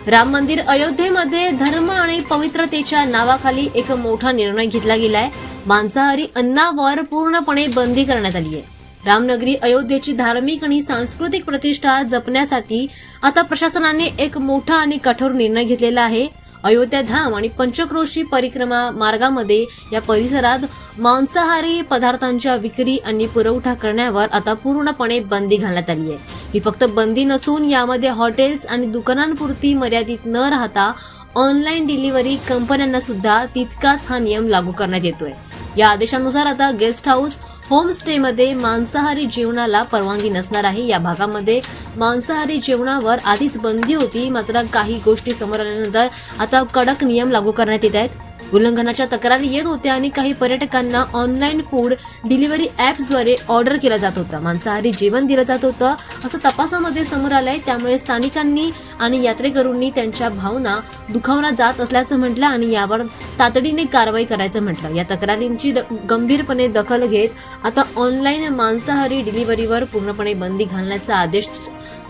राम मंदिर अयोध्येमध्ये धर्म आणि पवित्रतेच्या नावाखाली एक मोठा निर्णय घेतला गेलाय। मांसाहारी अन्नावर पूर्णपणे बंदी करण्यात आली आहे। रामनगरी अयोध्येची धार्मिक आणि सांस्कृतिक प्रतिष्ठा जपण्यासाठी आता प्रशासनाने एक मोठा आणि कठोर निर्णय घेतलेला आहे। अयोध्या धाम आणि पंचक्रोशी परिक्रमा मार्गामध्ये या परिसरात मांसाहारी पदार्थांच्या विक्री आणि पुरवठा करण्यावर आता पूर्णपणे बंदी घालण्यात आली आहे। ही फक्त बंदी नसून यामध्ये हॉटेल्स आणि दुकानांपुरती मर्यादित न राहता ऑनलाईन डिलिव्हरी कंपन्यांना सुद्धा तितकाच हा नियम लागू करण्यात येतोय। या आदेशानुसार आता गेस्ट हाऊस होमस्टेमध्ये मांसाहारी जेवणाला परवानगी नसणार आहे। या भागामध्ये मांसाहारी जेवणावर आधीच बंदी होती, मात्र काही गोष्टी समोर आल्यानंतर आता कडक नियम लागू करण्यात येत आहेत। उल्लंघनाच्या तक्रारी येत होत्या आणि काही पर्यटकांना ऑनलाईन फूड डिलिव्हरी ॲप्सद्वारे ऑर्डर केलं जात होतं, मांसाहारी जेवण दिलं जात होतं असं तपासामध्ये समोर आलंय। त्यामुळे स्थानिकांनी आणि यात्रेकरूंनी त्यांच्या भावना दुखावल्या जात असल्याचं म्हटलं आणि यावर तातडीने कारवाई करायचं म्हटलं। या तक्रारींची गंभीरपणे दखल घेत आता ऑनलाईन मांसाहारी डिलिव्हरीवर पूर्णपणे बंदी घालण्याचा आदेश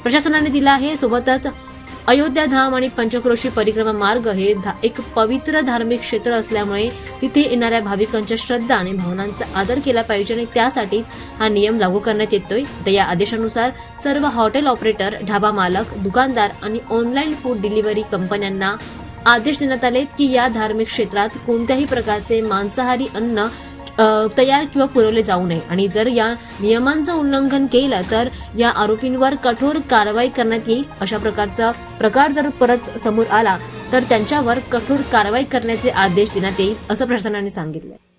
प्रशासनाने दिला आहे। सोबतच अयोध्या धाम आणि पंचक्रोशी परिक्रमा मार्ग हे एक पवित्र धार्मिक क्षेत्र असल्यामुळे तिथे येणाऱ्या भाविकांच्या श्रद्धा आणि भावनांचा आदर केला पाहिजे आणि त्यासाठीच हा नियम लागू करण्यात येतोय। तर या आदेशानुसार सर्व हॉटेल ऑपरेटर, ढाबा मालक, दुकानदार आणि ऑनलाईन फूड डिलिव्हरी कंपन्यांना आदेश देण्यात आलेत की या धार्मिक क्षेत्रात कोणत्याही प्रकारचे मांसाहारी अन्न तयार किंवा पुरवले जाऊ नये आणि जर या नियमांचं उल्लंघन केलं तर या आरोपींवर कठोर कारवाई करण्यात येईल। अशा प्रकारचा प्रकार जर परत समोर आला तर त्यांच्यावर कठोर कारवाई करण्याचे आदेश देण्यात येईल असं प्रशासनाने सांगितलं।